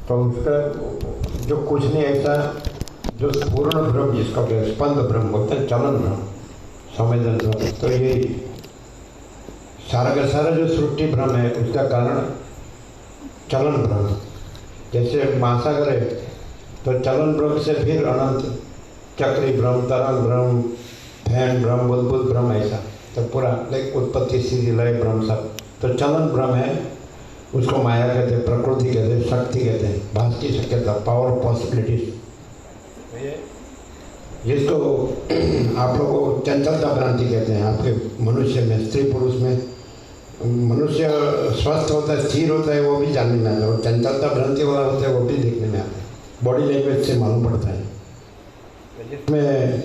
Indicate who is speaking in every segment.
Speaker 1: तो उसका जो कुछ नहीं ऐसा जो पूर्ण ब्रह्म जिसका स्पंद ब्रह्म बोलते हैं, चलन ब्रह्म, संवेदन ब्रह्म, तो ये सारा का सारा जो सृष्टि ब्रह्म है उसका कारण चलन ब्रह्म। जैसे महासागर है तो चलन ब्रह्म से फिर अनंत चक्री ब्रह्म, तरंग ब्रह्म, फैन ब्रह्म, बुद्बुद ब्रह्म, ऐसा तो पूरा लाइक उत्पत्ति स्थिति लय ब्रह्म सब। तो चलन ब्रह्म है, उसको माया कहते हैं, प्रकृति कहते हैं, शक्ति कहते हैं, भास की शक्यता, पावर ऑफ पॉसिबिलिटीज। जिसको आप लोगों को चंचलता भ्रांति कहते हैं। आपके मनुष्य में, स्त्री पुरुष में मनुष्य स्वस्थ होता है, स्थिर होता है, वो भी जानने में आता है, और चंचलता भ्रांति वाला होता है वो भी देखने में आता है, बॉडी लैंग्वेज से मालूम पड़ता है। जिसमें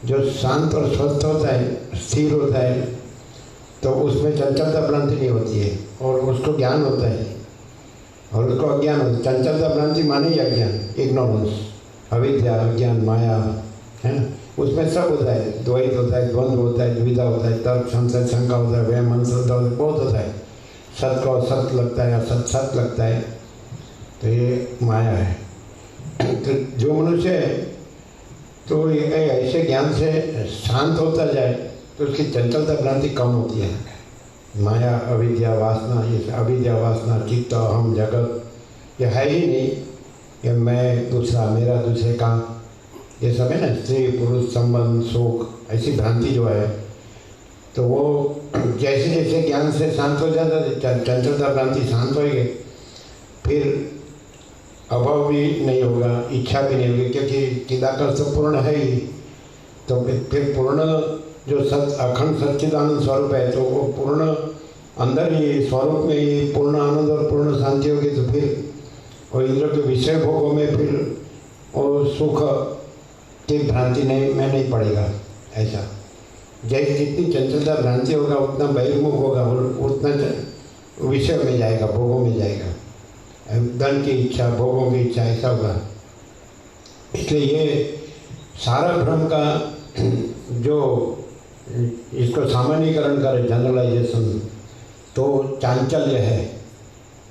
Speaker 1: जो शांत और स्वस्थ होता है, स्थिर होता है, तो उसमें चंचलता भ्रांति नहीं होती है और उसको ज्ञान होता है, और उसको अज्ञान होता है। चंचलता भ्रांति माने ही अज्ञान, इग्नोरेंस, अविद्या, अज्ञान, माया है ना, उसमें सब होता है, द्वैत होता है, द्वंद्व होता है, दुविधा होता है, तर्क संशय शंका होता है, वह मन श्रद्धा होता है, बहुत होता है। सत को असत लगता है, असत सत लगता है, तो ये माया है। तो जो मनुष्य है तो ये ऐसे ज्ञान से शांत होता जाए तो उसकी चंचलता भ्रांति कम होती है। माया, अविद्या, वासना, ये अविद्या, वासना, चित्त, अहम, जगत, ये है ही नहीं, ये मैं दूसरा, मेरा दूसरे का, ये सब है ना, स्त्री पुरुष संबंध, शोक, ऐसी भ्रांति जो है, तो वो जैसे जैसे ज्ञान से शांत हो जाता है, चंचलता भ्रांति शांत होगी, फिर अभाव भी नहीं होगा, इच्छा भी नहीं होगी, क्योंकि चिदाकाश तो पूर्ण है ही। तो फिर पूर्ण जो अखंड सच्चिदानंद स्वरूप है, तो वो पूर्ण अंदर ही स्वरूप में ही पूर्ण आनंद और पूर्ण शांति होगी। तो फिर और इंद्र के विषय भोगों में फिर और सुख की भ्रांति में नहीं पड़ेगा। ऐसा जैसे जितनी चंचलता भ्रांति होगा उतना बहिर्मुख होगा और उतना विषय में जाएगा, भोगों में जाएगा, धन की इच्छा, भोगों की इच्छा, ऐसा होगा। इसलिए ये सारा भ्रम का जो इसको सामान्यीकरण करे, जनरलाइजेशन, तो चांचल्य है,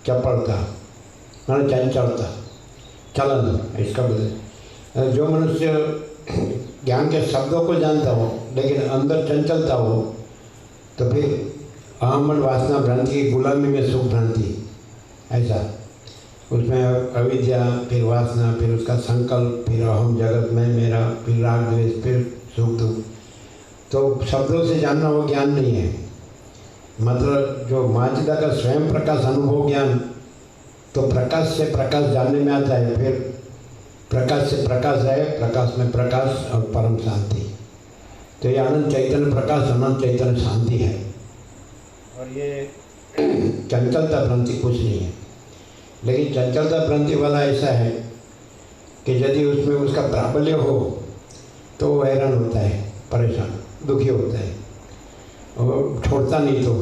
Speaker 1: चपलता, चंचलता, चलन, इसका बदले। जो मनुष्य ज्ञान के शब्दों को जानता हो लेकिन अंदर चंचलता हो, तो फिर अहम और वासना भ्रांति की गुलामी में सुख भ्रांति, ऐसा उसमें अविद्या, फिर वासना, फिर उसका संकल्प, फिर अहम, जगत, मैं, मेरा, फिर राग द्वेष, फिर सुख दुख। तो शब्दों से जानना वो ज्ञान नहीं है। मतलब जो माचिदा का स्वयं प्रकाश अनुभव ज्ञान, तो प्रकाश से प्रकाश जानने में आता है, फिर प्रकाश से प्रकाश है, प्रकाश में प्रकाश और परम शांति। तो ये अनंत चैतन्य प्रकाश, अनंत चैतन्य शांति है। और ये चंचलता भ्रांति कुछ नहीं है। लेकिन चंचलता भ्रांति वाला ऐसा है कि यदि उसमें उसका प्राबल्य हो तो वो हैरान होता है, परेशान, दुखी होता है और छोड़ता नहीं। तो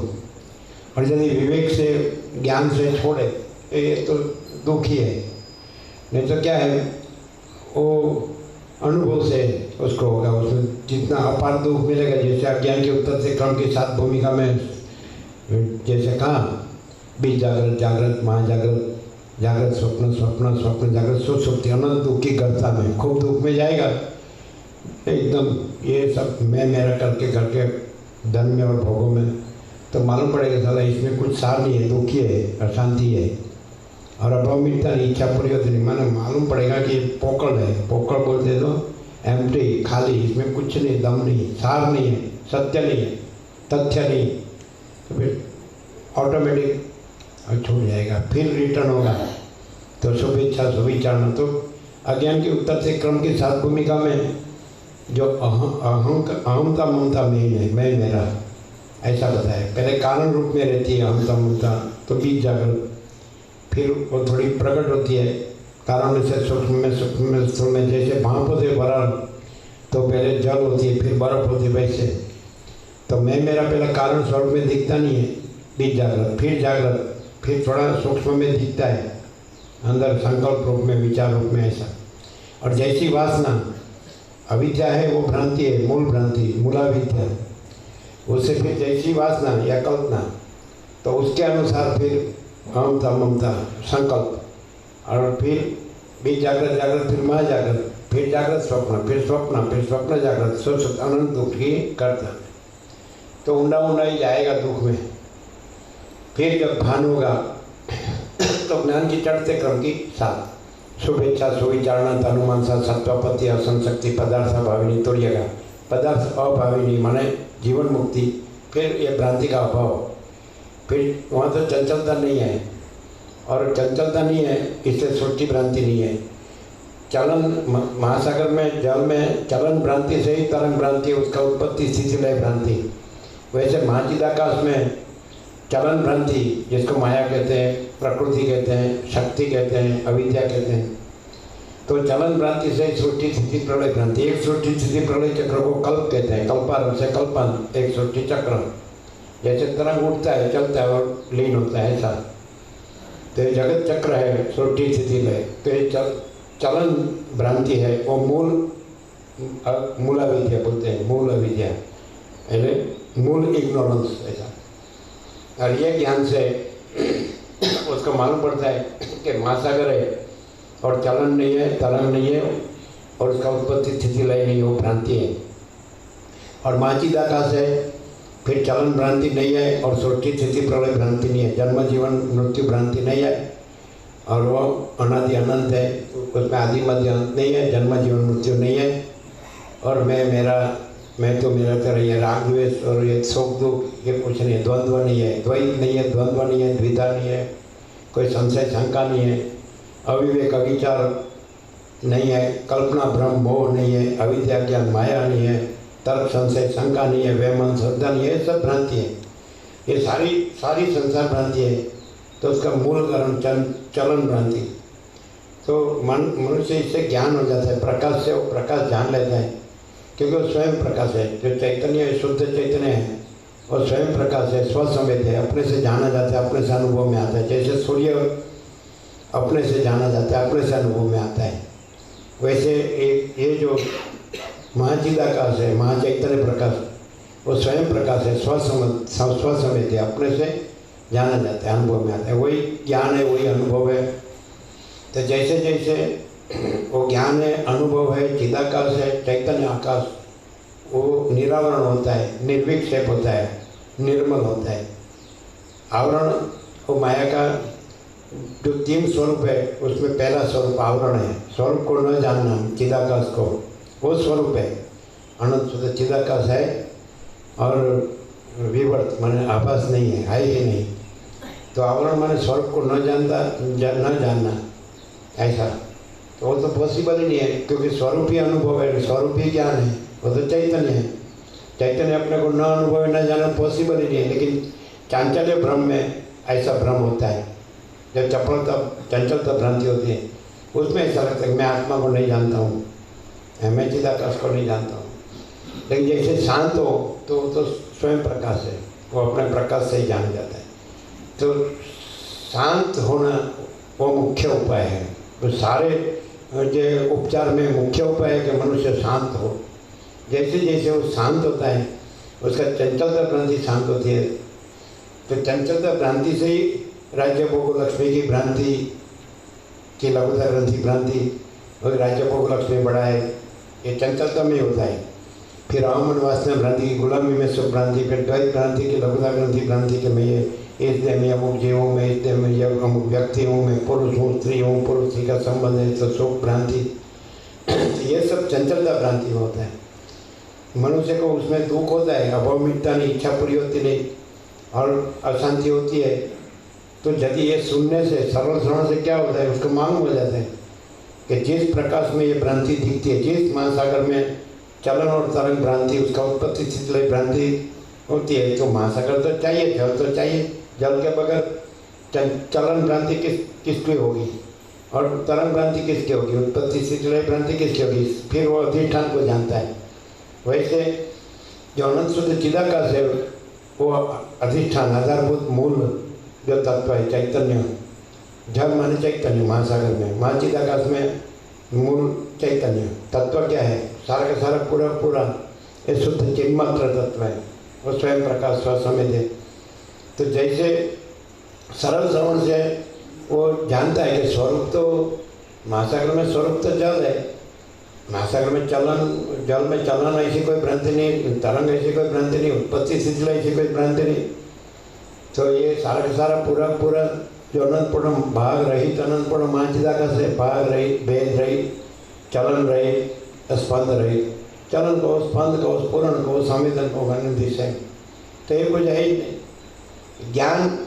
Speaker 1: और यदि विवेक से, ज्ञान से छोड़े ये तो दुखी है, नहीं तो क्या है, वो अनुभव से उसको होगा, उसमें जितना अपार दुख मिलेगा। जैसे अज्ञान के उत्तर से क्रम की 7 भूमिका में जैसे कहा, बीच जागृत, जागृत, महाजागृत, जागृत, स्वप्न, स्वप्न, स्वप्न, जागृत, सुषुप्ति, अनंत दुख की गर्ता में खूब दुख में जाएगा एकदम। ये सब मैं मेरा करके करके धन में और भोगों में, तो मालूम पड़ेगा साला इसमें कुछ सार नहीं है, दुखी है, अशांति है, और अभाव मिलता नहीं, इच्छा पूरी होती नहीं। माने मालूम पड़ेगा कि पोकड़ है, पोकड़ बोलते तो एम्प्टी, खाली, इसमें कुछ नहीं, दम नहीं, सार नहीं है, सत्य नहीं है, तथ्य नहीं। तो फिर ऑटोमेटिक छूट जाएगा, फिर रिटर्न होगा। तो शुभ इच्छा, शुभ विचार, तो अज्ञान के उत्तर से क्रम की 7 भूमिका में जो अहमता ममता में है, मैं मेरा, ऐसा बताया। पहले कारण रूप में रहती है अहमता ममता, तो बीच जागृत, फिर वो थोड़ी प्रकट होती है कारण से, सूक्ष्म में, सूक्ष्म में, स्थूल में। जैसे भाप होते बर्फ, तो पहले जल होती है, फिर बर्फ होती है, वैसे। तो मैं मेरा पहले कारण स्वरूप में दिखता नहीं है, बीच जागृत, फिर जागृत, फिर थोड़ा सूक्ष्म में दिखता है, अंदर संकल्प रूप में, विचार रूप में, ऐसा। और जैसी वासना अविद्या है, वो भ्रांति है, मूल भ्रांति, मूलाविद्या, उससे फिर जैसी वासना या कल्पना, तो उसके अनुसार फिर अहमता ममता, संकल्प, और फिर बीच जागृत जागृत, फिर महाजागृत, फिर जागृत स्वप्न, फिर स्वप्न, फिर स्वप्न जागृत, सब अनंत दुख की करता। तो ऊंडा ऊंडा ही जाएगा दुख में। फिर जब भान होगा तो ज्ञान की चढ़ते क्रम की 7 शुभेच्छा सुविचारणा तनुमानसा सत्वपति असंशक्ति पदार्थ अभाविनी तोड़िएगा। पदार्थ अभाविनी माने जीवन मुक्ति, फिर ये भ्रांति का अभाव, फिर वहाँ तो चंचलता नहीं है, और चंचलता नहीं है इसलिए सृष्टि भ्रांति नहीं है। चलन महासागर में जल में चलन भ्रांति से ही तरंग भ्रांति, उसका उत्पत्ति स्थिति लय भ्रांति। वैसे महाचिदाकाश में चलन भ्रांति, जिसको माया कहते हैं, प्रकृति कहते हैं, शक्ति कहते हैं, अविद्या कहते हैं, तो चलन भ्रांति से सृष्टि स्थिति प्रलय भ्रांति। एक सृष्टि स्थिति प्रलय चक्र को कल्प कहते हैं, कल्पारंभ से कल्पन, एक सृष्टि चक्र। जैसे तरंग उठता है, चलता है और लीन होता है, ऐसा तो ये जगत चक्र है सृष्टि स्थिति लय। तो ये चलन भ्रांति है, वो मूल अविद्या बोलते हैं, मूल अविद्या यानी मूल इग्नोरेंस ऐसा। और ये ज्ञान से उसको मालूम पड़ता है कि महासागर है और चलन नहीं है, तरंग नहीं है, और उसका उत्पत्ति स्थिति लय नहीं, वो भ्रांति है। और महाचिदाकाश है, फिर चलन भ्रांति नहीं है, और सृष्टि स्थिति प्रलय भ्रांति नहीं है, जन्म जीवन मृत्यु भ्रांति नहीं है, और वो अनादि अनंत है, उसमें आदि मध्य अंत नहीं है, जन्म जीवन मृत्यु नहीं है। और मैं तो मेरा तरह ये राग द्वेष और ये शोक दुख ये कुछ नहीं है, द्वंद्व नहीं है, द्वैत नहीं है, द्वंद्व नहीं है, द्विधा नहीं है, कोई संशय शंका नहीं है, अविवेक अविचार नहीं है, कल्पना भ्रम मोह नहीं है, अविद्या ज्ञान माया नहीं है, तर्क संशय शंका नहीं है, वैमन श्रद्धा नहीं है, ये सब भ्रांति है। ये सारी संसार भ्रांति है। तो उसका मूल कारण चलन भ्रांति। तो मनुष्य इससे ज्ञान हो जाता है, प्रकाश से वो प्रकाश जान लेता है, क्योंकि वो स्वयं प्रकाश है। जो चैतन्य है, शुद्ध चैतन्य है, और स्वयं प्रकाश है, स्वसंवेद है, अपने से जाना जाता है, अपने से अनुभव में आता है। जैसे सूर्य अपने से जाना जाता है, अपने से अनुभव में आता है, वैसे ये जो महाचिदाकाश है, महाचैतन्य प्रकाश, वो स्वयं प्रकाश है, स्वसंवेद है, अपने से जाना जाता है, अनुभव में आता है। वही ज्ञान है, वही अनुभव है। तो जैसे जैसे वो ज्ञान है, अनुभव है, चिदाकाश है, चैतन्य आकाश, वो निरावरण होता है, निर्विक्षेप होता है, निर्मल होता है। आवरण वो माया का जो 3 स्वरूप है, उसमें पहला स्वरूप आवरण है। स्वरूप को न जानना, चिदाकाश को, वो स्वरूप है, अनंत शुद्ध चिदाकाश है। और विवर्त माने आभास नहीं है ही नहीं। तो आवरण माने स्वरूप को न जानना ऐसा, तो वो तो पॉसिबल ही नहीं है, क्योंकि स्वरूप ही अनुभव है, स्वरूप ही ज्ञान है, वो तो चैतन्य है। चैतन्य अपने को न अनुभव न जाना पॉसिबल ही नहीं है। लेकिन चांचल्य भ्रम में ऐसा भ्रम होता है, जब चंचलता भ्रांति होती है, उसमें ऐसा लगता है कि मैं आत्मा को नहीं जानता हूँ, मैं चिदाकाश को नहीं जानता हूँ। लेकिन जैसे शांत हो तो स्वयं प्रकाश है, वो अपने प्रकाश से ही जाना जाता है। तो शांत होना वो मुख्य उपाय है। तो सारे जो उपचार में मुख्य उपाय है कि मनुष्य शांत हो। जैसे जैसे वो शांत होता है, उसका चंचलता भ्रांति शांत होती है। तो चंचलता भ्रांति से ही राज्य भोग लक्ष्मी की भ्रांति की लघुता ग्रंथि भ्रांति, और राज्य भोग लक्ष्मी बड़ा है, ये चंचलता में होता है। फिर अवमन वासना भ्रांति की गुलामी में सुख भ्रांति, फिर द्वैत भ्रांति की लघुता ग्रंथि भ्रांति के मैं ये इस देह में अमुक जीव हूँ, मैं इस देह में अमुक व्यक्ति हूँ, मैं पुरुष हूँ, स्त्री हूँ, पुरुष स्त्री का संबंध है, तो सुख भ्रांति। ये सब चंचलता भ्रांति में होता है। मनुष्य को उसमें दुख होता है, अभाव मिटता नहीं, इच्छा पूरी होती नहीं, और अशांति होती है। तो यदि ये सुनने से, सरल श्रवण से क्या होता है, उसको मालूम हो जाता है कि जिस प्रकाश में ये भ्रांति दिखती है, जिस महासागर में चलन और तरंग भ्रांति, उसका उत्पत्ति स्थिति लय भ्रांति होती है, तो महासागर तो चाहिए, जल तो चाहिए। जल के बगैर चलन भ्रांति किसकी होगी, और तरंग भ्रांति किसकी होगी, उत्पत्ति स्थिति लय भ्रांति किसकी होगी। फिर वो अधिष्ठान को जानता है। वैसे जो अनंत शुद्ध चिदाकाश है, वो अधिष्ठान, आधारभूत मूल जो तत्व है, चैतन्य। जल माने चैतन्य, महासागर में, महाचिदाकाश में मूल चैतन्य तत्व क्या है, सारा का सारा पूरा ये शुद्ध चिन्मात्र तत्व है, वो स्वयं प्रकाश स्वसंवेद है। तो जैसे सरल श्रवण से वो जानता है कि स्वरूप तो महासागर में स्वरूप तो जल है, महासागर में चलन, जल में चलन ऐसी कोई भ्रांति नहीं, तरंग ऐसी कोई भ्रांति नहीं, उत्पत्ति स्थिति ऐसी कोई भ्रांति नहीं। तो ये सारा का सारा पूरा जो अनंतपूर्ण भाग रहित अनंतपूर्ण महाचिदाकाश है, भाग रहित, भेद रहित, चलन रहित, स्पंद रहित, चलन को स्पंद को पूर्ण को संवेदन को अनिर्दिष्ट है। तो ये कुछ है ही नहीं। ज्ञान,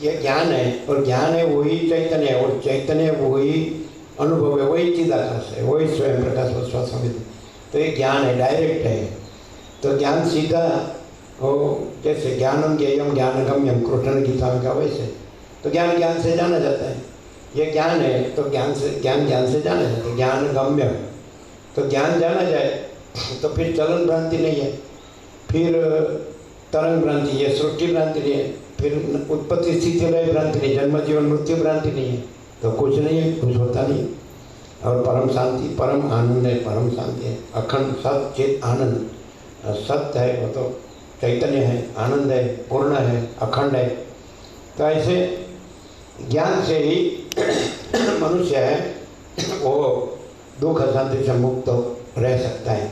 Speaker 1: ये ज्ञान है, और ज्ञान है वही चैतन्य है, और चैतन्य वही अनुभव है, वही चिदाकाश है, वही स्वयं प्रकाश व स्वसंवेदन। तो ये ज्ञान है, डायरेक्ट है। तो ज्ञान सीधा हो, जैसे ज्ञानम ज्ञेयम ज्ञानगम्यम कृष्ण गीता में का वैसे। तो ज्ञान ज्ञान से जाना जाता है, ये ज्ञान है तो ज्ञान से ज्ञान से जाना जाता है, ज्ञान गम्य। तो ज्ञान जाना जाए तो फिर चलन भ्रांति नहीं है, फिर तरंग भ्रांति है, सृष्टि भ्रांति नहीं है, फिर उत्पत्ति स्थिति लय भ्रांति नहीं, जन्म जीवन मृत्यु भ्रांति नहीं है। तो कुछ नहीं है, कुछ होता नहीं। और परम शांति, परम आनंद है, परम शांति है, अखंड सत चित आनंद। सत्य है, वो तो चैतन्य है, आनंद है, पूर्ण है, अखंड है। तो ऐसे ज्ञान से ही मनुष्य है वो दुख अशांति से मुक्त रह सकता है।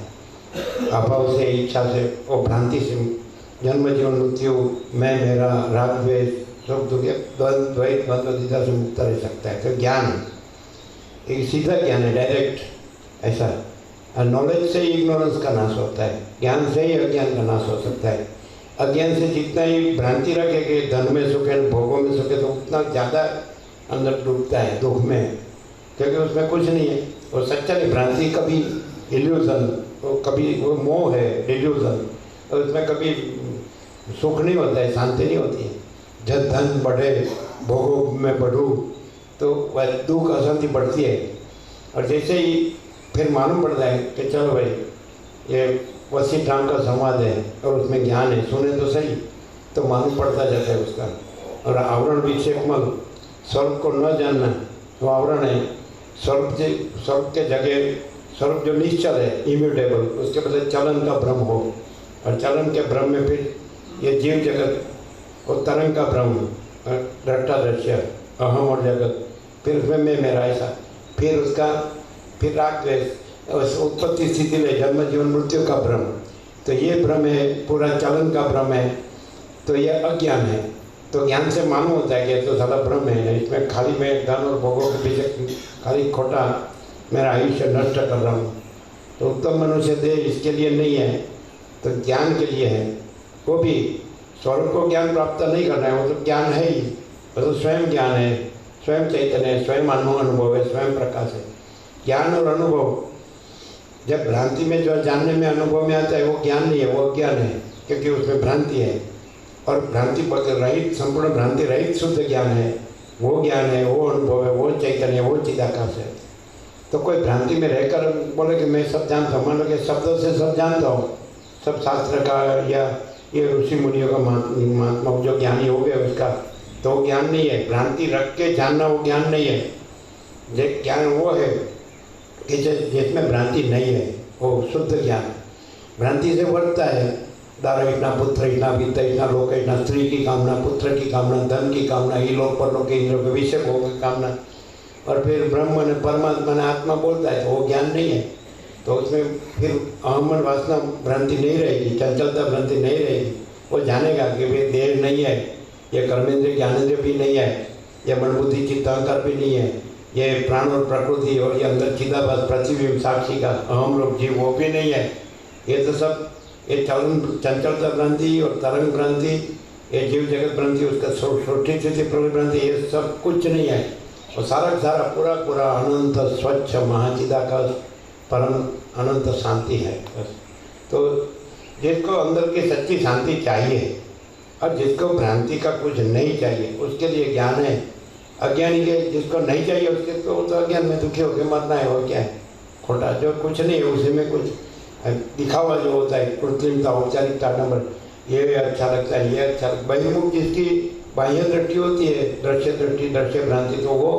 Speaker 1: अभाव से, इच्छा से, वो भ्रांति से, जन्म जीवन मृत्यु, मैं मेरा, राग द्वेष, सुख दुख, द्वैत द्वंद्वता से मुक्त रह सकता है। तो ज्ञान एक सीधा ज्ञान है, डायरेक्ट ऐसा। और नॉलेज से ही इग्नोरेंस का नाश होता है, ज्ञान से ही अज्ञान का नाश हो सकता है। अज्ञान से जितना ही भ्रांति रखे कि धन में सुख है, भोगों में सुख है, तो उतना ज़्यादा अंदर डूबता है दुख में, क्योंकि उसमें कुछ नहीं है। वो सच्चा नहीं, भ्रांति कभी इल्यूजन, वो कभी वो मोह है, डिल्यूजन, और उसमें कभी सुख नहीं होता है, शांति नहीं होती है। जब धन बढ़े, भोगों में बढ़ूँ, तो वह दुख अशांति बढ़ती है। और जैसे ही फिर मालूम पड़ता है कि चलो भाई ये वसी ठाम का संवाद है और उसमें ज्ञान है, सुने तो सही, तो मालूम पड़ता जाता है उसका। और आवरण विक्षेपमल, स्वरूप को न जानना वो आवरण है। स्वरूप के जगह स्वरूप जो निश्चल है, इम्यूटेबल, उसके बदले चलन का भ्रम हो, और चलन के भ्रम में फिर ये जीव जगत और तरंग का भ्रम, दृष्टा दृश्य, अहम और जगत, फिर उसमें मैं मेरा ऐसा, फिर उसका फिर राग द्वेष, उत्पत्ति स्थिति में जन्म जीवन मृत्यु का भ्रम। तो ये भ्रम है, पूरा चलन का भ्रम है। तो ये अज्ञान है। तो ज्ञान से मालूम होता है कि ये तो सारा भ्रम है, इसमें खाली मैं धन और भोगों के पीछे खाली खोटा मेरा आयुष्य नष्ट कर रहा हूँ। तो उत्तम मनुष्य दे इसके लिए नहीं है, तो ज्ञान के लिए है। वो भी स्वरूप को ज्ञान प्राप्त नहीं करना है, वो तो ज्ञान है ही, वो तो स्वयं ज्ञान है, स्वयं चैतन्य है, स्वयं अनुभव है, स्वयं प्रकाश है। ज्ञान और अनुभव जब भ्रांति में जो जानने में अनुभव में आता है वो ज्ञान नहीं है, वो अज्ञान है, क्योंकि उसमें भ्रांति है। और भ्रांति रहित, संपूर्ण भ्रांति रहित शुद्ध ज्ञान है, वो ज्ञान है, वो अनुभव है, वो चैतन्य है, वो चिदाकाश है। तो कोई भ्रांति में रहकर बोले कि मैं सब जानता हूँ, मान लो कि शब्दों से सब जानता हूँ, सब शास्त्र का या ये ऋषि मुनियों का महात्मा जो ज्ञानी हो गया उसका, तो वो ज्ञान नहीं है। भ्रांति रख के जानना वो ज्ञान नहीं है। ज्ञान वो है कि जिसमें भ्रांति नहीं है, वो शुद्ध ज्ञान। भ्रांति से बढ़ता है दारा इतना, पुत्र इतना, वित्त इतना, लोक इतना, स्त्री की कामना, पुत्र की कामना, धन की कामना, ही लोक पर लोग इंद्र के विषय भोग की कामना, और फिर ब्रह्म ने परमात्मा ने आत्मा बोलता है, तो वो ज्ञान नहीं है। तो उसमें फिर अहमन वासना भ्रांति नहीं रहेगी, चंचलता भ्रांति नहीं रहेगी। वो जानेगा कि वे देह नहीं है, ये कर्मेंद्र ज्ञानेंद्र भी नहीं है, ये मन बुद्धि चित्त अहंकार भी नहीं है, ये प्राण और प्रकृति और ये अंदर चिदाभास प्रतिबिंब साक्षी का अहम लोग जीव वो भी नहीं है। ये तो सब ये चंचलता भ्रांति और तरंग भ्रांति, ये जीव जगत भ्रांति, उसका सृष्टि स्थिति प्रलय भ्रांति, ये सब कुछ नहीं है। और सारा पूरा पूरा अनंत स्वच्छ महाचिदाकाश परम अनंत शांति है बस। तो जिसको अंदर की सच्ची शांति चाहिए और जिसको भ्रांति का कुछ नहीं चाहिए उसके लिए ज्ञान है। अज्ञानी के जिसको नहीं चाहिए उसके तो अज्ञान में दुखी होकर मरना है, और क्या है, खोटा जो कुछ नहीं है उसी में कुछ दिखावा जो होता है, कृत्रिमता, औपचारिकता, नंबर, ये अच्छा लगता है, ये अच्छा लगता है। बहिर्मुख जिसकी बाह्य दृष्टि होती है, दृश्य दृष्टि, दृश्य भ्रांति, तो वो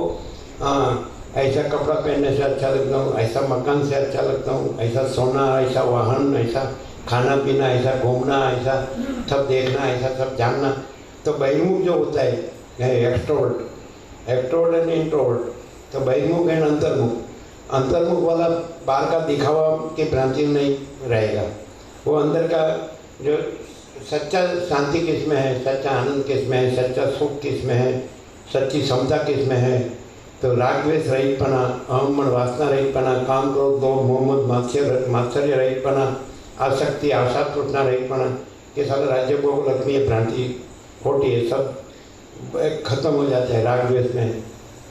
Speaker 1: ऐसा कपड़ा पहनने से अच्छा लगता हूँ, ऐसा मकान से अच्छा लगता हूँ, ऐसा सोना, ऐसा वाहन, ऐसा खाना पीना, ऐसा घूमना, ऐसा सब देखना, ऐसा सब जानना। तो बहिर्मुख जो होता है एक्सट्रोवर्ट, एक्सट्रोवर्ट एंड इंट्रोवर्ट, तो बहिर्मुख एंड अंतर्मुख। अंतर्मुख वाला बाहर का दिखावा की भ्रांति में नहीं रहेगा, वो अंदर का जो सच्चा शांति किस में है, सच्चा आनंद किस में है, सच्चा सुख किस में है, सच्ची समता किस में है। तो राग द्वेष रहितपना, अहम मन वासना रहितपना, काम क्रोध लोभ मोह मद मात्सर्य रहितपना, आसक्ति आशा तृष्णा रहितपना, ये सारे राज्य भोग लक्ष्मी भ्रांति खोटी है, सब खत्म हो जाते हैं राग द्वेष में,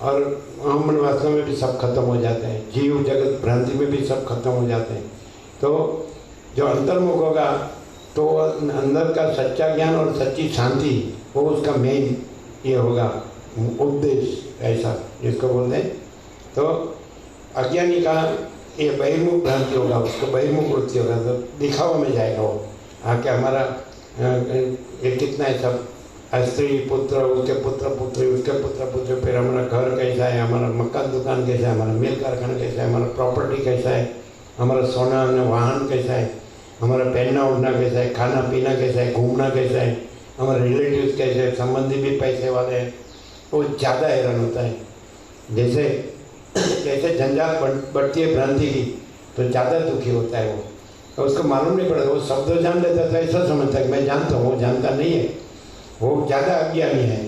Speaker 1: और अहम मन वासना में भी सब खत्म हो जाते हैं, जीव जगत भ्रांति में भी सब खत्म हो जाते हैं। तो जो अंतर्मुख होगा तो अंदर का सच्चा ज्ञान और सच्ची शांति, वो उसका मेन ये होगा उपदेश, ऐसा जिसको बोलते हैं। तो अज्ञानी का ये बहिर्मुख भ्रांति होगा, उसको बहिर्मुख वृत्ति होगा, तो दिखावा में जाएगा वो आके हमारा ये कितना है सब स्त्री पुत्र, उसके पुत्र पुत्री, उसके पुत्र पुत्र, फिर हमारा घर कैसा है, हमारा मकान दुकान कैसा है, हमारा मिल कारखाना कैसा है, हमारा प्रॉपर्टी कैसा है, हमारा सोना वाहन कैसा है, हमारा पहनना उड़ना कैसा है, खाना पीना कैसा है, घूमना कैसा है, हमारे रिलेटिव्स कैसे हैं, संबंधी भी पैसे वाले हैं, वो ज़्यादा हैरान होता है। जैसे जैसे झंझाट बढ़ती है भ्रांति की, तो ज़्यादा दुखी होता है वो, तो उसको मालूम नहीं पड़ता, वो शब्द जान लेता है तो ऐसा समझता है कि मैं जानता हूँ, वो जानता नहीं है, वो ज़्यादा अज्ञानी है।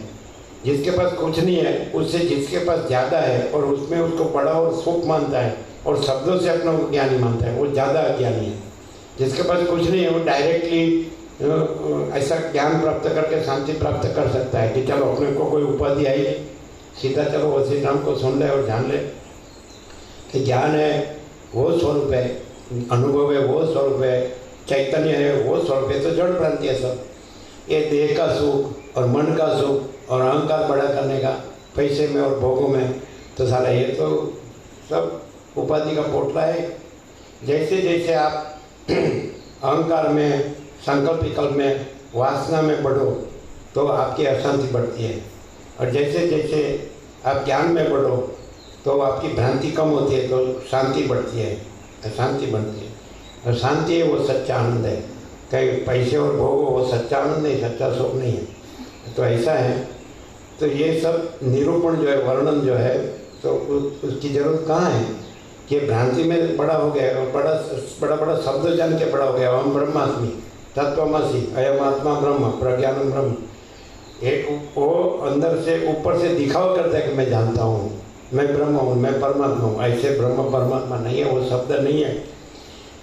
Speaker 1: जिसके पास कुछ नहीं है उससे जिसके पास ज़्यादा है और उसमें उसको बड़ा और सुख मानता है और शब्दों से अपना को ज्ञानी मानता है, वो ज़्यादा अज्ञानी है। जिसके पास कुछ नहीं है वो डायरेक्टली ऐसा ज्ञान प्राप्त करके शांति प्राप्त कर सकता है कि चलो अपने को कोई उपाधि आई, सीधा चलो वसी राम को सुन ले और जान ले कि ज्ञान है वो स्वरूप है, अनुभव है वो स्वरूप है, चैतन्य है वो स्वरूप है। तो जड़ भ्रांति है सब, ये देह का सुख और मन का सुख और अहंकार बड़ा करने का पैसे में और भोगों में, तो सारा ये तो सब उपाधि का पोटला है। जैसे जैसे आप अहंकार में, संकल्प विकल्प में, वासना में बढ़ो तो आपकी अशांति बढ़ती है, और जैसे जैसे आप ज्ञान में बढ़ो तो आपकी भ्रांति कम होती है तो शांति बढ़ती है, अशांति बढ़ती है। और शांति है वो सच्चा आनंद है, कहीं पैसे और भोगो वो सच्चा आनंद नहीं, सच्चा सुख नहीं है। तो ऐसा है, तो ये सब निरूपण जो है, वर्णन जो है, तो उसकी ज़रूरत कहाँ है कि भ्रांति में बड़ा हो गया और बड़ा बड़ा शब्द जान के बड़ा हो गया। हम ब्रह्मास्मि, तत्वमसि, अयम आत्मा ब्रह्म, प्रज्ञानम ब्रह्म। एक वो अंदर से ऊपर से दिखावा करता है कि मैं जानता हूँ, मैं ब्रह्म हूँ, मैं परमात्मा हूँ। ऐसे ब्रह्म परमात्मा नहीं है, वो शब्द नहीं है।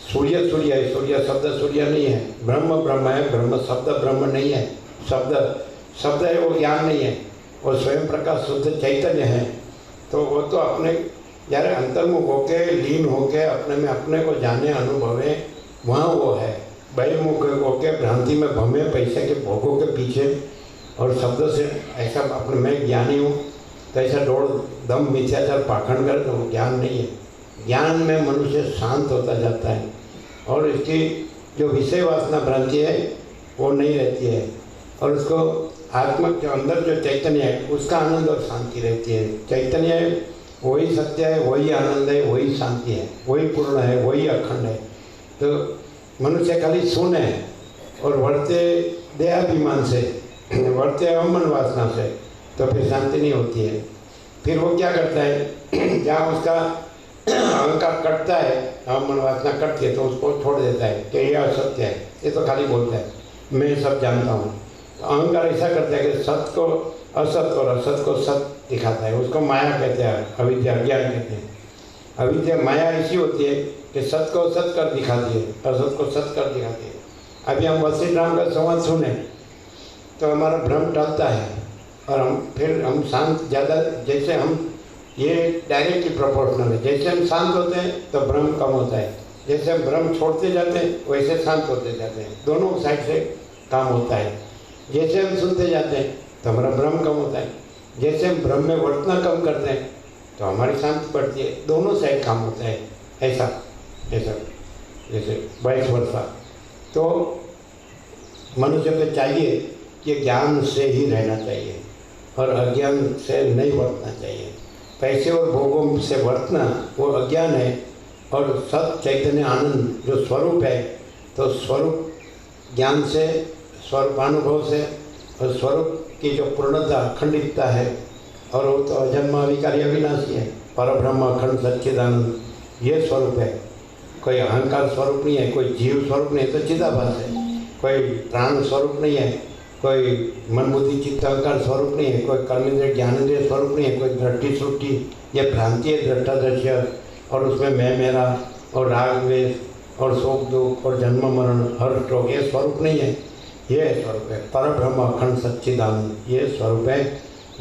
Speaker 1: सूर्य सूर्य है, सूर्य शब्द सूर्य नहीं है। ब्रह्म ब्रह्म है, ब्रह्म शब्द ब्रह्म नहीं है। शब्द है वो ज्ञान नहीं है, वो स्वयं प्रकाश शुद्ध चैतन्य है। तो वो तो अपने यार अंतर्मुख होके, लीन होके, अपने में अपने को जाने, अनुभवे, वहाँ वो है। बहिर्मुख होके भ्रांति में भमे, पैसे के भोगों के पीछे और शब्दों से ऐसा अपने मैं ज्ञानी हूँ तो ऐसा दौड़ दम मिथ्याचार पाखंड कर, तो ज्ञान नहीं है। ज्ञान में मनुष्य शांत होता जाता है और इसकी जो विषय वासना भ्रांति है वो नहीं रहती है, और उसको आत्मा के अंदर जो चैतन्य है उसका आनंद और शांति रहती है। चैतन्य है वही सत्य है, वही आनंद है, वही शांति है, वही पूर्ण है, वही अखंड है। तो मनुष्य खाली सुने और वर्ते देहाभिमान से, वर्ते अमन वासना से, तो फिर शांति नहीं होती है। फिर वो क्या करता है, जहाँ उसका अहंकार कटता है, अमन वासना कटती है, तो उसको छोड़ देता है कि ये असत्य है, ये तो खाली बोलता है मैं सब जानता हूँ। तो अहंकार ऐसा करता है कि सत्य को असत्य और असत्य को सत्य दिखाता है, उसको माया कहते हैं, अविद्या अज्ञान कहते हैं। अविद्या माया ऐसी होती है कि सत्य को सत्य कर दिखाती है, असत्य को सत्य कर दिखाती है। अभी हम वशिष्ठ राम का संवाद सुने तो हमारा भ्रम टलता है और हम शांत ज़्यादा, जैसे हम ये डायरेक्टली प्रोपोर्शनल है। जैसे हम शांत होते हैं तो भ्रम कम होता है, जैसे हम भ्रम छोड़ते जाते हैं वैसे शांत होते जाते हैं। दोनों साइड से काम होता है। जैसे हम सुनते जाते हैं तो हमारा भ्रम कम होता है, जैसे हम भ्रम में वर्तना कम करते हैं तो हमारी शांति बढ़ती है। दोनों साइड काम होता है, ऐसा जैसे 22 वर्षा। तो मनुष्य को चाहिए कि ज्ञान से ही रहना चाहिए और अज्ञान से नहीं वर्तना चाहिए। पैसे और भोगों से वर्तना वो अज्ञान है, और सत चैतन्य आनंद जो स्वरूप है, तो स्वरूप ज्ञान से, स्वरूपानुभव से, और स्वरूप की जो पूर्णता अखंडितता है और वो तो अजन्मा विकारी अविनाशी है, परब्रह्म अखंड सच्चिदानंद, ये स्वरूप है। कोई अहंकार स्वरूप नहीं है, कोई जीव स्वरूप नहीं है, तो चिदाभास है। कोई प्राण स्वरूप नहीं है, कोई मन बुद्धि चित्त अहंकार स्वरूप नहीं है, कोई कर्मेंद्रिय ज्ञानेंद्रिय स्वरूप नहीं है, कोई दृष्टि सृष्टि ये भ्रांति है, दृष्टादृश्य, और उसमें मैं मेरा और राग द्वेष और शोक दुख और जन्म मरण हर शोक, ये स्वरूप नहीं है। ये स्वरूप है परब्रह्म अखंड सच्चिदानंद, ये स्वरूप है।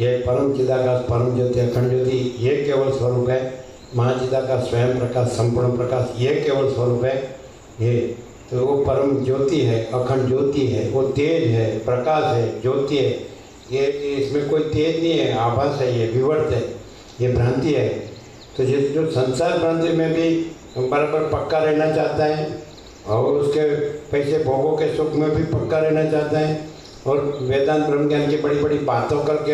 Speaker 1: ये परम चिदाकाश परम ज्योति अखंड ज्योति, ये केवल स्वरूप है। महाचिदाकाश स्वयं प्रकाश संपूर्ण प्रकाश, ये केवल स्वरूप है। ये तो वो परम ज्योति है, अखंड ज्योति है, वो तेज है, प्रकाश है, ज्योति है। ये इसमें कोई तेज नहीं है, आभास है, ये विवर्त है, ये भ्रांति है। तो जिस जो संसार भ्रांति में भी बराबर पक्का रहना चाहता है और उसके पैसे भोगों के सुख में भी पक्का रहना चाहता है और वेदांत ब्रह्म ज्ञान की बड़ी बड़ी बातों करके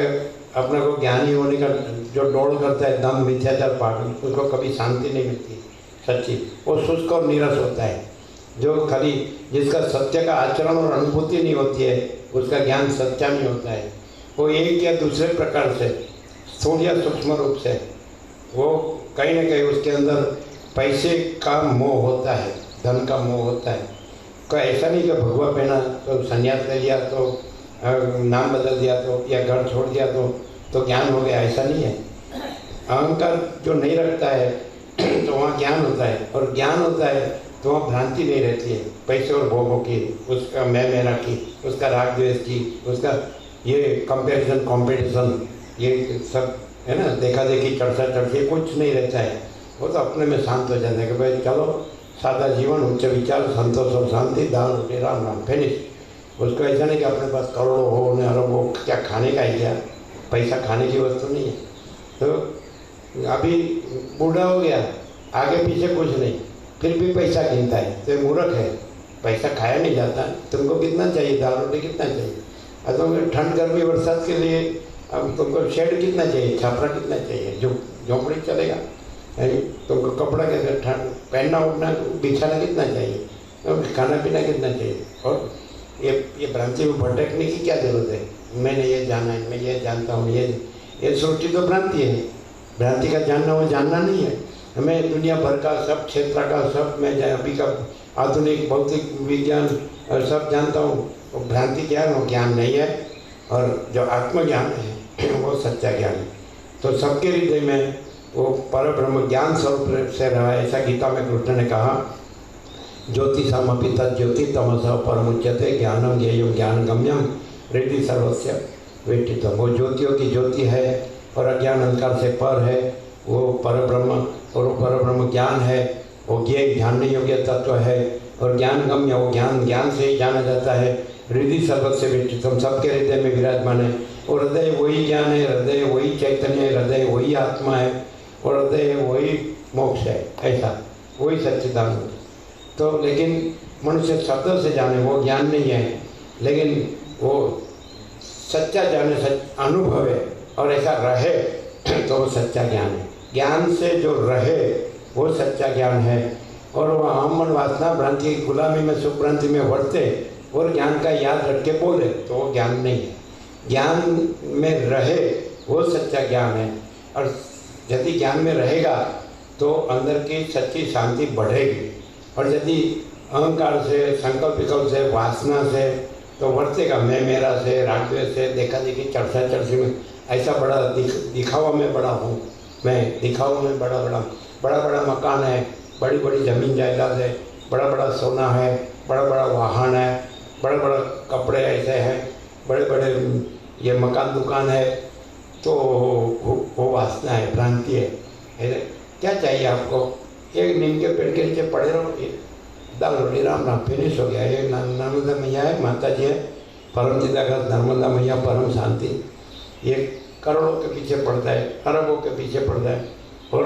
Speaker 1: अपने को ज्ञानी होने का जो दौड़ करता है, दम मिथ्याचार पाठ, उसको कभी शांति नहीं मिलती सच्ची। वो शुष्क और नीरस होता है। जो खाली जिसका सत्य का आचरण और अनुभूति नहीं होती है, उसका ज्ञान सच्चा नहीं होता है। वो एक या दूसरे प्रकार से स्थूल या सूक्ष्म रूप से वो कहीं ना कहीं उसके अंदर पैसे का मोह होता है, धन का मोह होता है। कोई ऐसा नहीं कि भगवा पहना तो संन्यास ले लिया तो नाम बदल दिया तो या घर छोड़ दिया तो ज्ञान हो गया, ऐसा नहीं है। अहंकार जो नहीं रखता है तो वहाँ ज्ञान होता है, और ज्ञान होता है तो वहाँ भ्रांति नहीं रहती है पैसे और भोगों की, उसका मैं मेरा की, उसका राग द्वेष की, उसका ये कंपैरिजन कंपटीशन, ये सब है ना, देखा देखी चर्चा चर्चा, कुछ नहीं रहता है। वो तो अपने में शांत हो जाता है कि भाई चलो सादा जीवन, उच्च विचार, संतोष और शांति, दाल रोटी राम राम, फिनिश। उसको ऐसा नहीं कि अपने पास करोड़ों हो उन्हें अरबों, क्या खाने का है, क्या पैसा खाने की वस्तु नहीं है। तो अभी बूढ़ा हो गया, आगे पीछे कुछ नहीं, फिर भी पैसा गिनता है, तो मूर्ख है। पैसा खाया नहीं जाता, तुमको कितना चाहिए, दाल रोटी कितना चाहिए, और तुमको ठंड गर्मी बरसात के लिए अब तुमको शेड कितना चाहिए, छापरा कितना चाहिए, झोंपड़ी चलेगा, तुमको कपड़ा कैसे ठंड पहनना उठना बिछाना कितना चाहिए, खाना पीना कितना चाहिए। और ये भ्रांति में भटकने की क्या जरूरत है, मैंने ये जाना है, मैं ये जानता हूँ, ये सृष्टि तो भ्रांति है। भ्रांति का जानना वो जानना नहीं है। हमें दुनिया भर का सब क्षेत्र का सब मैं अभी का आधुनिक भौतिक विज्ञान सब जानता हूँ, वो भ्रांति ज्ञान वो ज्ञान नहीं है। और जो आत्मज्ञान है वो सच्चा ज्ञान है। तो सबके हृदय में वो परब्रह्म ज्ञान स्वरूप से रहा है। ऐसा गीता में कृष्ण ने कहा, ज्योतिषामपि तज्ज्योति तमसः परमुच्यते ज्ञानम ज्ञेयं ज्ञानगम्यम हृदि सर्वस्य वेष्टितम्। वो ज्योतियों की ज्योति है और अज्ञान अंधकार से पर है, वो परब्रह्म, और वो परब्रह्म ज्ञान है, वो ज्ञेय जानने योग्य तत्व है, और ज्ञानगम्य वो ज्ञान से ही जाना जाता है। हृदय सर्वस्य वेष्टितम्, सबके हृदय में विराजमान है। और हृदय वही ज्ञान है, हृदय वही चैतन्य है, हृदय वही आत्मा है, और हृदय वही मोक्ष है, ऐसा वही सच्चिदानंद। तो लेकिन मनुष्य शब्दों से जाने वो ज्ञान नहीं है, लेकिन वो सच्चा जाने अनुभव है और ऐसा रहे तो वो सच्चा ज्ञान है। ज्ञान से जो रहे वो सच्चा ज्ञान है। और वह अहम मन वासना भ्रांति की गुलामी में सुख भ्रांति में वर्ते और ज्ञान का याद रख के बोले तो वो ज्ञान नहीं है। ज्ञान में रहे वो सच्चा ज्ञान है। और यदि ज्ञान में रहेगा तो अंदर की सच्ची शांति बढ़ेगी। और यदि अहंकार से संकल्प विकल्प से वासना से तो वर्तेगा मैं मेरा से राग द्वेष से देखा देखी चर्चा चर्ची में ऐसा बड़ा दिखावा में बड़ा हूँ, मैं दिखावा में बड़ा मकान है, बड़ी बड़ी ज़मीन जायदाद है, बड़ा सोना है, बड़ा वाहन है, बड़ा कपड़े ऐसे हैं, बड़े ये मकान दुकान है, तो वो वासना है, भ्रांति है। क्या चाहिए आपको? एक नीम के पेड़ के नीचे पड़े रहो, दाल रोटी राम राम, फिनिश हो गया। ये नर्मदा मैया है, माता जी है, परम चिदाकाश नर्मदा मैया परम शांति। ये करोड़ों के पीछे पड़ता है, अरबों के पीछे पड़ता है और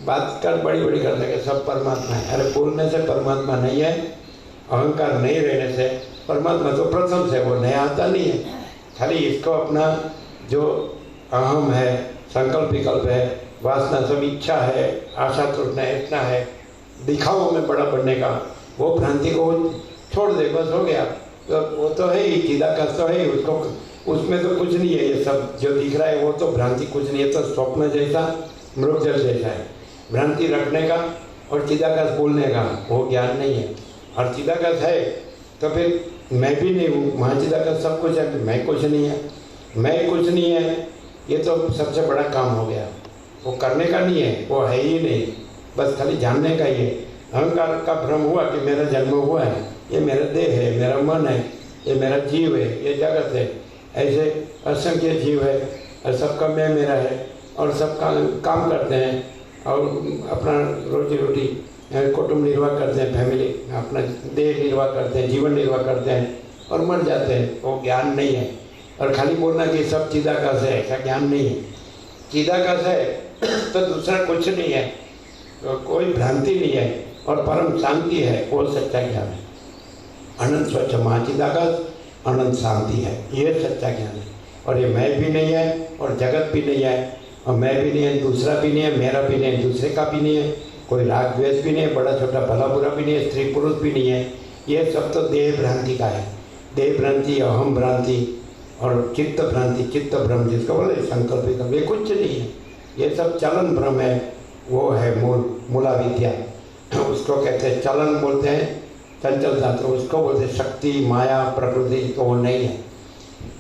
Speaker 1: बात कर बड़ी कर सके सब परमात्मा है। अरे बोलने से परमात्मा नहीं है, अहंकार नहीं रहने से परमात्मा तो प्रथम से वो नया आता नहीं है। खाली इसको अपना जो अहम है, संकल्प विकल्प है, वासना सब इच्छा है, आशा तृष्णा इतना है, दिखाओ में बड़ा बनने का, वो भ्रांति को छोड़ दे, बस हो गया। तो वो तो है ही चिदाकाश तो है ही, उसको उसमें तो कुछ नहीं है, ये सब जो दिख रहा है वो तो भ्रांति कुछ नहीं है, तो स्वप्न जैसा मृगजल जैसा है। भ्रांति रखने का और चिदाकाश बोलने का वो ज्ञान नहीं है। और चिदाकाश है तो फिर मैं भी नहीं हूँ, महाचिदाकाश सब कुछ है, मैं कुछ नहीं है, मैं कुछ नहीं है, ये तो सबसे बड़ा काम हो गया। वो करने का नहीं है, वो है ही नहीं, बस खाली जानने का ही है। अहंकार का भ्रम हुआ कि मेरा जन्म हुआ है, ये मेरा देह है, मेरा मन है, ये मेरा जीव है, ये जगत है, ऐसे असंख्य जीव है और सबका मैं मेरा है और सब काम करते हैं और अपना रोजी रोटी कुटुंब निर्वाह करते हैं, फैमिली अपना देह निर्वाह करते हैं, जीवन निर्वाह करते हैं और मर जाते हैं। वो ज्ञान नहीं है। और खाली बोलना कि सब चिदाकाश है, ऐसा ज्ञान नहीं है। चिदाकाश है तो दूसरा कुछ नहीं है, तो कोई भ्रांति नहीं है और परम शांति है, वो सच्चा ज्ञान है। अनंत स्वच्छ महाचिदाकाश अनंत शांति है, ये सच्चा ज्ञान है। और ये मैं भी नहीं है और जगत भी नहीं है, और मैं भी नहीं है, दूसरा भी नहीं है, मेरा भी नहीं है, दूसरे का भी नहीं है, कोई राग द्वेष भी नहीं है, बड़ा छोटा भला बुरा भी नहीं है, स्त्री पुरुष भी नहीं है। ये सब तो देह भ्रांति का है। देह भ्रांति, अहम भ्रांति और चित्त भ्रांति, चित्त भ्रम जिसको बोले संकल्पित, ये कुछ नहीं है, ये सब चलन भ्रम है। वो है मूला विद्या, उसको कहते हैं चलन, बोलते हैं चंचल धातु, उसको बोलते हैं शक्ति, माया, प्रकृति, तो वो नहीं है।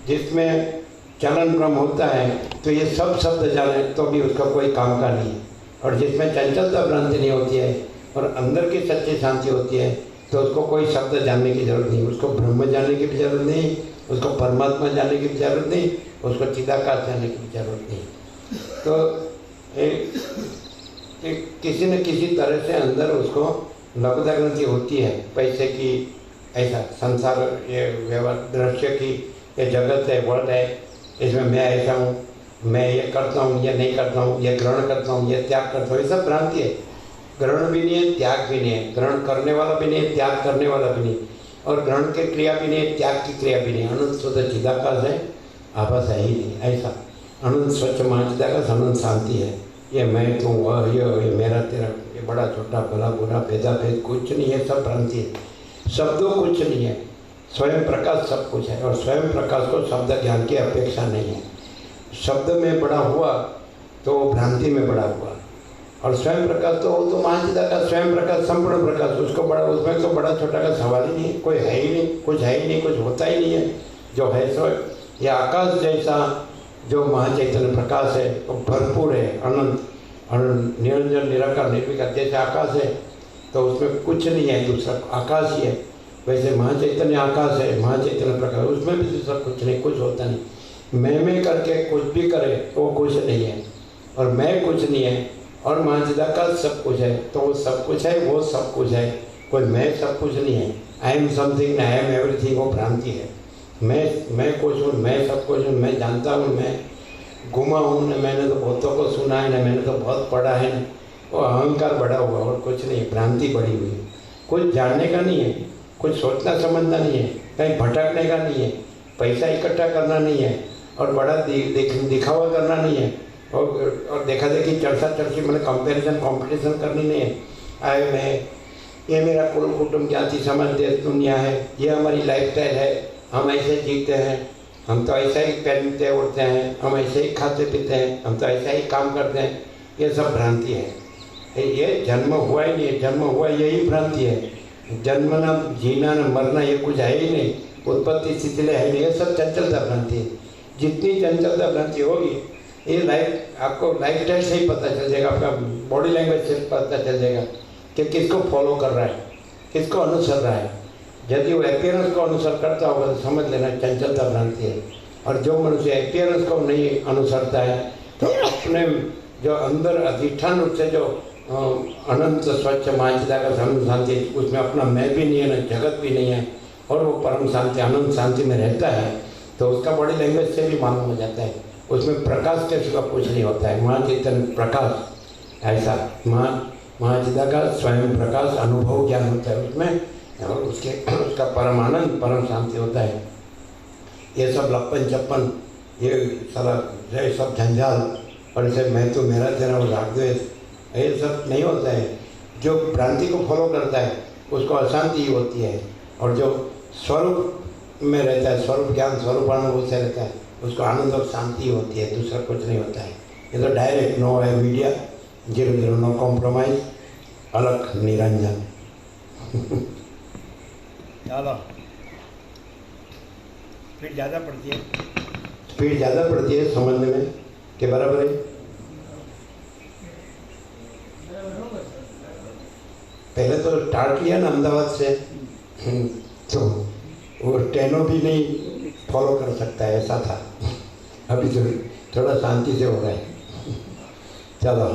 Speaker 1: जिसमें चलन भ्रम होता है तो ये सब शब्द जाने तो भी उसका कोई काम का नहीं है। और जिसमें चंचलता भ्रांति नहीं होती है और अंदर की सच्ची शांति होती है तो उसको कोई शब्द जानने की जरूरत नहीं, उसको ब्रह्म जानने की भी जरूरत नहीं, उसको परमात्मा जानने की भी जरूरत नहीं, उसको चिदाकाश जानने की भी जरूरत नहीं। तो किसी न किसी तरह से अंदर उसको लघुता ग्रंथि होती है, पैसे की, ऐसा संसार, ये व्यवहार, दृश्य की, ये जगत है, वर्ल्ड है, इसमें मैं ऐसा हूँ, मैं ये करता हूँ, ये नहीं करता हूँ, ये ग्रहण करता हूँ, ये त्याग करता हूँ, ये सब भ्रांति है। ग्रहण भी नहीं है, त्याग भी नहीं है, ग्रहण करने वाला भी नहीं है, त्याग करने वाला भी नहीं, और ग्रहण की क्रिया भी नहीं है, त्याग की क्रिया भी नहीं। अनंत शुद्ध चिदाकाश है, आपस है ही नहीं। ऐसा अनंत स्वच्छ महाचिदाकाश अनंत शांति है। ये मैं तू, वह, ये मेरा तेरा, ये बड़ा छोटा, भला बुरा, भेदा भेद कुछ नहीं है, सब भ्रांति है। शब्दों कुछ नहीं है, स्वयं प्रकाश सब कुछ है। और स्वयं प्रकाश को शब्द ज्ञान की अपेक्षा नहीं है। शब्द में बड़ा हुआ तो भ्रांति में बड़ा हुआ, और स्वयं प्रकाश तो वो तो महाचिदाकाश स्वयं प्रकाश, संपूर्ण प्रकाश, उसको बड़ा, उसमें तो बड़ा छोटा का सवाल ही नहीं है, कोई है ही नहीं, कुछ है ही नहीं, कुछ होता ही नहीं है। जो है सो ये आकाश जैसा जो महाचैतन्य प्रकाश है वो भरपूर है, अनंत, निरंजन, निराकार, निर्विकार। जैसे आकाश है तो उसमें कुछ नहीं है, दूसरा आकाश ही है, वैसे महाचैतन्य आकाश है, महाचैतन्य प्रकाश, उसमें भी दूसरा कुछ नहीं, कुछ होता नहीं। मैं करके कुछ भी करे वो कुछ नहीं है, और मैं कुछ नहीं है, और महाचिदाकाश सब कुछ है, तो वो सब कुछ है, वो सब कुछ है, कोई मैं सब कुछ नहीं है। I am something, I am everything, वो भ्रांति है। मैं कुछ हूँ, मैं सब कुछ हूँ, मैं जानता हूँ, मैं घुमा हूँ, न मैंने तो बहुतों को सुना है, न मैंने तो बहुत पढ़ा है, न वो अहंकार बढ़ा हुआ, और कुछ नहीं, भ्रांति बढ़ी हुई है। कुछ जानने का नहीं है, कुछ सोचना समझना नहीं है, कहीं भटकने का नहीं है, पैसा इकट्ठा करना नहीं है, और बड़ा दिखावा करना नहीं है, और देखा देखी चर्चा चर्ची, मैंने कंपैरिजन कंपटीशन करनी नहीं है। आए मैं, ये मेरा कुल कुटुंब, जाति, समाज, देश, दुनिया है, ये हमारी लाइफस्टाइल है, हम ऐसे जीते हैं, हम तो ऐसा ही पहनते उड़ते हैं, हम ऐसे ही खाते पीते हैं, हम तो ऐसा ही काम करते हैं, ये सब भ्रांति है। ये जन्म हुआ ही नहीं, जन्म हुआ यही भ्रांति है। जन्म न जीना न मरना ये कुछ है ही नहीं, उत्पत्ति स्थिति है नहीं, ये सब चंचलता भ्रांति है। जितनी चंचलता भ्रांति होगी, ये लाइफ, आपको लाइफ स्टाइल से ही पता चल जाएगा, आपका बॉडी लैंग्वेज से पता चल जाएगा कि किसको फॉलो कर रहा है, किसको अनुसर रहा है। यदि वो अपीयरेंस को अनुसर करता होगा तो समझ लेना चंचलता भ्रांति है। और जो मनुष्य अपीयरेंस को नहीं अनुसरता है तो अपने जो अंदर अधिष्ठान रूप से जो अनंत स्वच्छ महाचिदाकाश अनंत शांति, उसमें अपना मैं भी नहीं है, न जगत भी नहीं है, और वो परम शांति, अनंत शांति में रहता है, तो उसका बॉडी लैंग्वेज से भी मालूम हो जाता है। उसमें प्रकाश के सिवा कुछ नहीं होता है, महाचैतन्य प्रकाश, ऐसा महाचिदाकाश स्वयं प्रकाश, अनुभव ज्ञान होता है उसमें, और उसका परम आनंद, परम शांति होता है। ये सब लप्पन चप्पन, ये सारा ये सब झंझाल, और इसे मैं तो मेरा तेरा और राग द्वेष, ये सब नहीं होता है। जो भ्रांति को फॉलो करता है उसको अशांति ही होती है, और जो स्वरूप में रहता है, स्वरूप ज्ञान स्वरूपानुभव से रहता है, उसको आनंद और शांति होती है, दूसरा कुछ नहीं होता है। ये तो डायरेक्ट नो है मीडिया, 0 नो कॉम्प्रोमाइज, अलग निरंजन।
Speaker 2: चलो स्पीड ज़्यादा पड़ती है,
Speaker 1: स्पीड ज़्यादा पड़ती है समझने में के बराबर है। पहले तो स्टार्ट किया ना अहमदाबाद से, तो वो ट्रेनों भी नहीं फॉलो कर सकता है, ऐसा था। अभी तो थोड़ा शांति से हो रहा है। चलो।